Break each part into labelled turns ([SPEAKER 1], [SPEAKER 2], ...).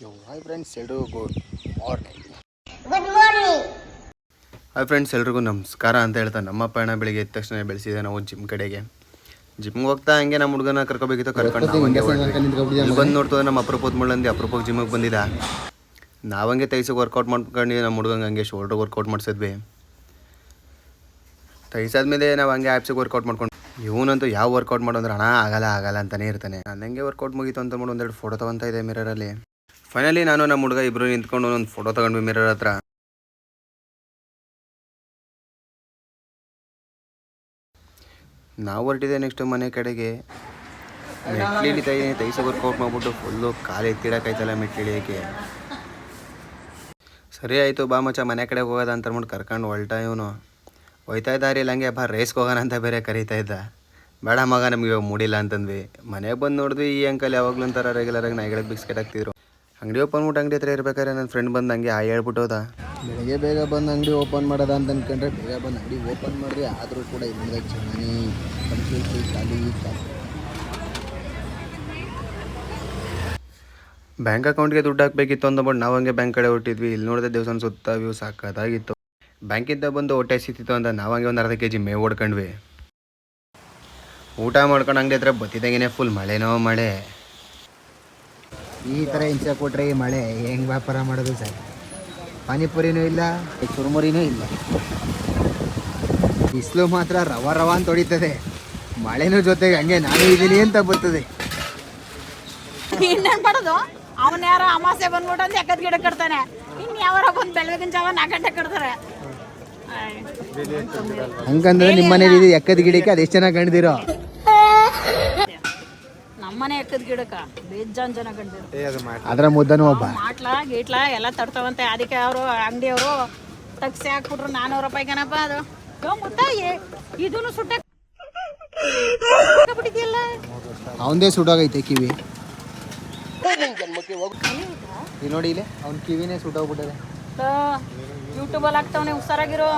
[SPEAKER 1] Hi friends ಎಲ್ರಿಗೂ good morning.
[SPEAKER 2] Hi friends ಎಲ್ರಿಗೂ ನಮಸ್ಕಾರ ಅಂತ ಹೇಳ್ತಾ ನಮ್ಮ ಪಯಣ ಬೆಳಿಗ್ಗೆ ಎದ್ದ ತಕ್ಷಣ ಬೆಳೆಸಿದೆ ನಾವು ಜಿಮ್ ಕಡೆಗೆ. ಜಿಮ್ಗೆ ಹೋಗ್ತಾ ಹಂಗೆ ನಮ್ಮ ಹುಡುಗನ ಕರ್ಕೋಬೇಕಿತ್ತು, ಕರ್ಕೊಂಡು ನಾವಂಗೆ ಇಲ್ಲಿ ಬಂದು ನೋಡ್ತದೆ ನಮ್ಮ ಅಪರೂಪದ ಮುಳ್ಳಂದಿ ಅಪರೂಪಕ್ಕೆ ಜಿಮ್ಗೆ ಬಂದಿದ್ದ. ನಾವಂಗೆ ತೈಸಿಗೆ ವರ್ಕೌಟ್ ಮಾಡ್ಕೊಂಡು ನಮ್ಮ ಹುಡುಗಂಗೆ ಹಂಗೆ ಶೋಲ್ಡ್ರ್ ವರ್ಕೌಟ್ ಮಾಡಿಸಿದ್ವಿ. ತೈಸಾದ್ಮೇಲೆ ನಾವು ಹಂಗೆ ಆ್ಯಪ್ಸಿಗೆ ವರ್ಕೌಟ್ ಮಾಡ್ಕೊಂಡು ಇವನಂತೂ ಯಾವ ವರ್ಕೌಟ್ ಮಾಡೋದ್ರೆ ಹಣ ಆಗಲ್ಲ ಅಂತಲೇ ಇರ್ತಾನೆ. ನಾನು ಹೆಂಗೆ ವರ್ಕೌಟ್ ಮುಗೀತು ಅಂತ ಮಾಡಿ ಒಂದೆರಡು ಫೋಟೋ ತೊಗೊತಾ ಇದೆ ಮಿರರಲ್ಲಿ. ಫೈನಲಿ ನಾನು ನಮ್ಮ ಹುಡುಗ ಇಬ್ಬರು ನಿಂತ್ಕೊಂಡು ಒಂದು ಫೋಟೋ ತಗೊಂಡ್ವಿ ಮಿರರ್ ಹತ್ರ. ನಾವು ಹೊರಟಿದೆ ನೆಕ್ಸ್ಟ್ ಮನೆ ಕಡೆಗೆ. ಮೆಟ್ಲಿಳಿತಾ ಇದ್ದೀನಿ, ತೈಸ ವರ್ಕೌಟ್ ಮಾಡ್ಬಿಟ್ಟು ಫುಲ್ಲು ಕಾಲು ಎತ್ತಿಡೋಕ್ಕಾಯ್ತಲ್ಲ ಮೆಟ್ಲಿಳಿಯೋಕ್ಕೆ. ಸರಿ ಆಯಿತು ಬಾ ಮಚ್ಚ ಮನೆ ಕಡೆಗೆ ಹೋಗೋದ ಅಂತ ಅಂದ್ಬಿಟ್ಟು ಕರ್ಕೊಂಡು ಹೊಲ್ಟ. ಇವನು ಹೋಯ್ತಾ ಇದ್ದಾರಿಲ್ಲ ಹಂಗೆ ಬಾ ರೇಸ್ಗೆ ಹೋಗೋಣ ಅಂತ ಬೇರೆ ಕರೀತಾ ಇದ್ದ. ಬೇಡ ಮಗ ನಮಗೆ ಇವಾಗ ಮೂಡಿಲ್ಲ ಅಂತಂದ್ವಿ. ಮನೆಗೆ ಬಂದು ನೋಡಿದ್ವಿ ಈ ಅಂಕಲ್ ಯಾವಾಗಲೂ ಒಂಥರ ರೆಗ್ಯುಲರಾಗಿ ನಾಯಿಗಳಿಗೆ ಬಿಸ್ಕೆಟ್ ಹಾಕ್ತಿದ್ರು. ಅಂಗಡಿ ಓಪನ್ ಮಾಡ್ಬಿಟ್ಟು ಅಂಗಡಿ ಹತ್ರ ಇರ್ಬೇಕಾದ್ರೆ ನನ್ನ ಫ್ರೆಂಡ್ ಬಂದು ಹಂಗೆ ಹೇಳ್ಬಿಟ್ಟು ಹೋದ.
[SPEAKER 1] ಬೆಳಗ್ಗೆ ಬೇಗ ಬಂದು ಅಂಗಡಿ ಓಪನ್ ಮಾಡೋದ ಅಂತ ಅಂದ್ಕೊಂಡ್ರೆ ಬೇಗ ಬಂದು ಅಂಗಡಿ ಓಪನ್ ಮಾಡಿದ್ವಿ. ಆದರೂ ಕೂಡ ಇಲ್ಲಿ ಚೆನ್ನಾಗಿ ಕಂಪ್ಲೀಟ್ಲಿ ಖಾಲಿ.
[SPEAKER 2] ಬ್ಯಾಂಕ್ ಅಕೌಂಟ್ಗೆ ದುಡ್ಡು ಹಾಕಬೇಕಿತ್ತು ಅಂದ್ಬಿಟ್ಟು ನಾವು ಹಂಗೆ ಬ್ಯಾಂಕ್ ಕಡೆ ಹೊಟ್ಟಿದ್ವಿ. ಇಲ್ಲಿ ನೋಡಿದ್ರೆ ದೇವಸ್ಥಾನ ಸುತ್ತ ವ್ಯೂ ಸಾಕಾಗಿತ್ತು. ಬ್ಯಾಂಕಿಂದ ಬಂದು ಹೊಟ್ಟೆ ಸಿಕ್ತಿತ್ತು ಅಂತ ನಾವು ಹಂಗೆ ಒಂದು ಅರ್ಧ ಕೆಜಿ ಮೇವು ಹೊಡ್ಕೊಂಡ್ವಿ. ಊಟ ಮಾಡ್ಕೊಂಡು ಅಂಗಡಿ ಹತ್ರ ಬತ್ತಿದಾಗೇನೆ ಫುಲ್ ಮಳೆನೋ ಮಳೆ.
[SPEAKER 1] ಈ ಥರ ಹಿಂಸೆ ಕೊಟ್ಟರೆ ಈ ಮಳೆ ಹೆಂಗೆ ವ್ಯಾಪಾರ ಮಾಡೋದು ಸರ್? ಪಾನಿಪುರಿನೂ ಇಲ್ಲ, ಚುರುಮುರಿನೂ ಇಲ್ಲ. ಬಿಸಿಲು ಮಾತ್ರ ರವ ಅಂತ ಹೊಡಿತದೆ. ಮಳೆನೂ ಜೊತೆಗೆ ಹಂಗೆ ನಾನು ಇದ್ದೀನಿ ಅಂತ ಬರ್ತದೆ.
[SPEAKER 3] ಇನ್ನೇನು ಮಾಡೋದು? ಅವನ ಯಾರೋ ಅಮಾಸೆ ಬಂದ್ಬಿಟ್ಟು ಅಂತ ಎಕ್ಕದ ಗಿಡ ಕಟ್ತಾನೆ. ಇನ್ನು ಯಾವಾರ ಬಂದು ಬೆಳಗಿನ ಜಾವ 4 ಗಂಟೆ ಕಟ್ತಾರೆ.
[SPEAKER 1] ಹಂಗಂದ್ರೆ ನಿಮ್ಮ ಮನೇಲಿ ಎಕ್ಕದ ಗಿಡಕ್ಕೆ ಅದು ಎಷ್ಟು ಚೆನ್ನಾಗಿ ಕಂಡಿದಿರೋ?
[SPEAKER 3] ನಮ್ಮನೆ ಎಕ್ಕದ ಗಿಡಕ್ಕ ಬೇಜಾನ್ ಜನ ಕಂಡಿದ್ರು.
[SPEAKER 1] ಅದರ ಮುದ್ದನೂ ಒಬ್ಬ
[SPEAKER 3] ಮಾಟ್ಲಾ ಗೀಟ್ಲಾ ಎಲ್ಲ ತಡ್ತಾವಂತೆ. ಅದಕ್ಕೆ ಅವರು ಅಂಗಡಿಯವರು ತಗ್ಸಿ ಹಾಕ್ಬಿಟ್ರು 400 ರೂಪಾಯಿ ಕಣಪ್ಪ. ಅದು ಮುತ್ತ ಇದನ್ನು ಸುಟ್ಟ ಬಿಟ್ಟಿದೆಯಲ್ಲ.
[SPEAKER 1] ಅವಂದೇ ಸುಡೋಗೈತೆ ಕಿವಿ. ಈ ನೋಡಿ ಇಲ್ಲಿ ಅವ್ನ ಕಿವಿನೇ ಸುಟ್ಟೋಗ್ಬಿಟ್ಟದೆ.
[SPEAKER 3] ಯೂಟ್ಯೂಬಲ್ಲಿ ಹಾಕ್ತಾವನೆ, ಹುಷಾರಾಗಿರೋ.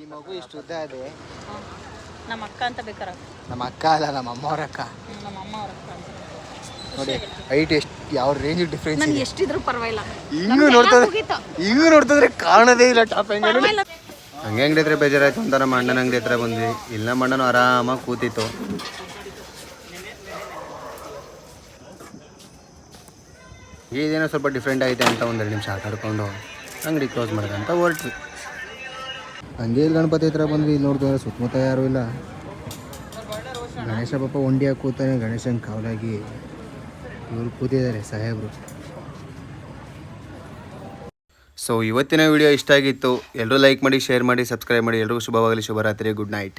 [SPEAKER 1] ಈ ಮಗು ಇಷ್ಟು ಉದ್ದ ಅದೇ
[SPEAKER 3] ನಮ್ಮ ಅಕ್ಕ ಅಂತ ಬೇಕಾರ.
[SPEAKER 1] ನಮ್ಮ ಅಕ್ಕ ಅಲ್ಲ, ನಮ್ಮ ಅಮ್ಮವ್ರ ಅಕ್ಕ.
[SPEAKER 3] ನಮ್ಮ ಅಮ್ಮ ಅವ್ರ ಅಕ್ಕ ಅಂತ
[SPEAKER 1] ನೋಡಿ ಹೈಟ್ ಎಷ್ಟು ಯಾವ ರೇಂಜ್ ಡಿಫ್ರೆನ್ಸ್.
[SPEAKER 3] ನನ್ಗೆ ಎಷ್ಟಿದ್ರು ಪರವಾಗಿಲ್ಲ.
[SPEAKER 1] ಈಗ ನೋಡ್ತಿದ್ರೆ ಕಾಣದೇ ಇಲ್ಲ ಟಾಪ್ ಹೆಂಗ್.
[SPEAKER 2] ಹಂಗೆ ಅಂಗಡಿ ಹತ್ರ ಬೇಜಾರಾಯ್ತು ಅಂತ ನಮ್ಮ ಅಣ್ಣನ ಅಂಗಡಿ ಹತ್ರ ಬಂದ್ವಿ. ಇಲ್ಲಿ ನಮ್ಮ ಅಣ್ಣನೂ ಆರಾಮಾಗಿ ಕೂತಿತ್ತು. ಇದೇನೋ ಸ್ವಲ್ಪ ಡಿಫ್ರೆಂಟ್ ಆಗಿದೆ ಅಂತ 1-2 ನಿಮಿಷ ಆಟಾಡ್ಕೊಂಡು ಅಂಗಡಿ ಕ್ಲೋಸ್ ಮಾಡ್ದಂತ ಹೊರಟ್ವಿ.
[SPEAKER 1] ಹಂಗೆ ಇಲ್ಲಿ ಗಣಪತಿ ಹತ್ರ ಬಂದ್ವಿ. ಇಲ್ಲಿ ನೋಡಿದ್ರೆ ಸುತ್ತಮುತ್ತ ಯಾರೂ ಇಲ್ಲ. ಗಣೇಶ ಪಾಪ ಒಂಡಿಯಾಗಿ ಕೂತಾನೆ, ಗಣೇಶನ ಕಾವಲಾಗಿ ಇವ್ರು ಕೂತಿದ್ದಾರೆ ಸಾಹೇಬರು.
[SPEAKER 2] ಸೊ ಇವತ್ತಿನ ವಿಡಿಯೋ ಇಷ್ಟ ಆಗಿತ್ತು. ಎಲ್ಲರೂ ಲೈಕ್ ಮಾಡಿ, ಶೇರ್ ಮಾಡಿ, ಸಬ್ಸ್ಕ್ರೈಬ್ ಮಾಡಿ. ಎಲ್ರಿಗೂ ಶುಭವಾಗಲಿ, ಶುಭರಾತ್ರಿ, ಗುಡ್ ನೈಟ್.